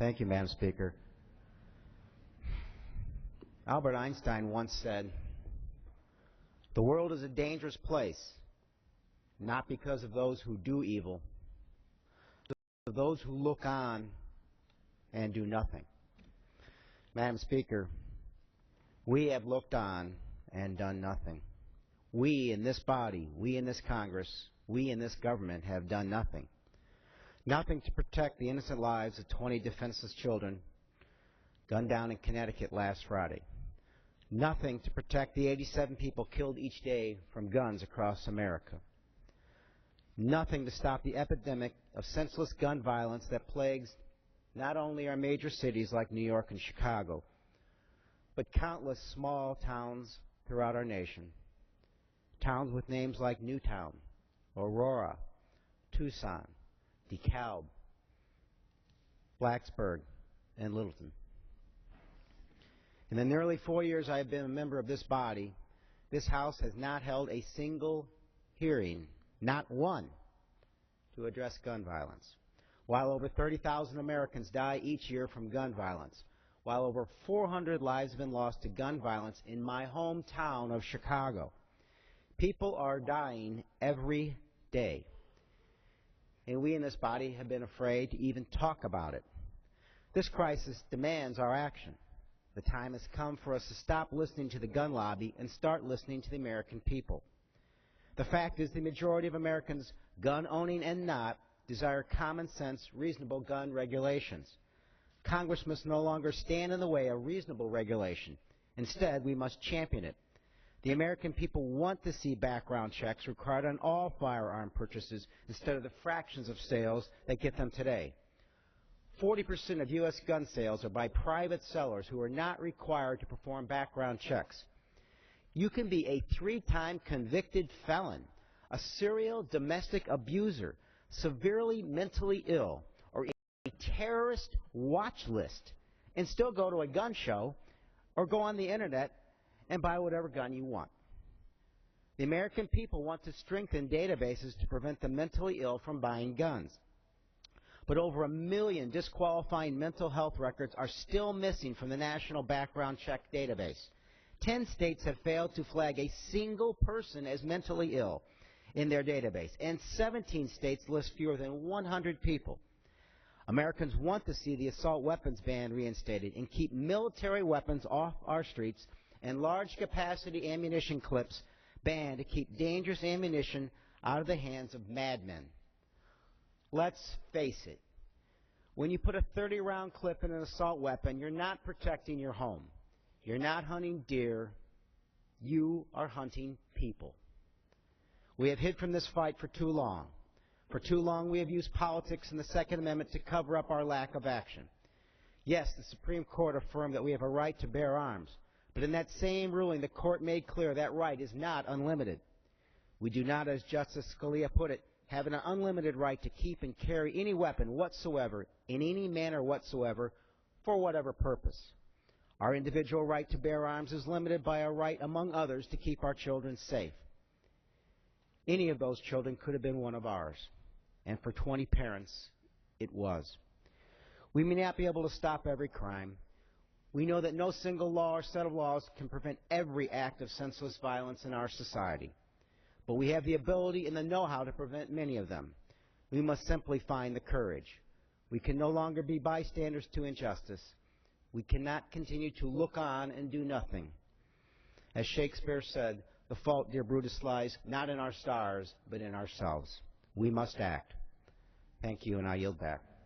Thank you, Madam Speaker. Albert Einstein once said, "The world is a dangerous place, not because of those who do evil, but of those who look on and do nothing." Madam Speaker, we have looked on and done nothing. We in this body, we in this Congress, we in this government have done nothing. Nothing to protect the innocent lives of 20 defenseless children gunned down in Connecticut last Friday. Nothing to protect the 87 people killed each day from guns across America. Nothing to stop the epidemic of senseless gun violence that plagues not only our major cities like New York and Chicago, but countless small towns throughout our nation. Towns with names like Newtown, Aurora, Tucson, DeKalb, Blacksburg, and Littleton. In the nearly 4 years I have been a member of this body, this House has not held a single hearing, not one, to address gun violence. While over 30,000 Americans die each year from gun violence, while over 400 lives have been lost to gun violence in my hometown of Chicago, people are dying every day. And we in this body have been afraid to even talk about it. This crisis demands our action. The time has come for us to stop listening to the gun lobby and start listening to the American people. The fact is the majority of Americans, gun owning and not, desire common sense, reasonable gun regulations. Congress must no longer stand in the way of reasonable regulation. Instead, we must champion it. The American people want to see background checks required on all firearm purchases instead of the fractions of sales that get them today. 40% of U.S. gun sales are by private sellers who are not required to perform background checks. You can be a 3-time convicted felon, a serial domestic abuser, severely mentally ill, or a terrorist watch list, and still go to a gun show or go on the internet and buy whatever gun you want. The American people want to strengthen databases to prevent the mentally ill from buying guns. But over 1 million disqualifying mental health records are still missing from the National Background Check Database. 10 states have failed to flag a single person as mentally ill in their database, and 17 states list fewer than 100 people. Americans want to see the assault weapons ban reinstated and keep military weapons off our streets and large-capacity ammunition clips banned to keep dangerous ammunition out of the hands of madmen. Let's face it. When you put a 30-round clip in an assault weapon, you're not protecting your home. You're not hunting deer. You are hunting people. We have hid from this fight for too long. For too long, we have used politics and the Second Amendment to cover up our lack of action. Yes, the Supreme Court affirmed that we have a right to bear arms, but in that same ruling, the Court made clear that right is not unlimited. We do not, as Justice Scalia put it, have an unlimited right to keep and carry any weapon whatsoever, in any manner whatsoever, for whatever purpose. Our individual right to bear arms is limited by our right, among others, to keep our children safe. Any of those children could have been one of ours, and for 20 parents, it was. We may not be able to stop every crime. We know that no single law or set of laws can prevent every act of senseless violence in our society. But we have the ability and the know-how to prevent many of them. We must simply find the courage. We can no longer be bystanders to injustice. We cannot continue to look on and do nothing. As Shakespeare said, the fault, dear Brutus, lies not in our stars, but in ourselves. We must act. Thank you, and I yield back.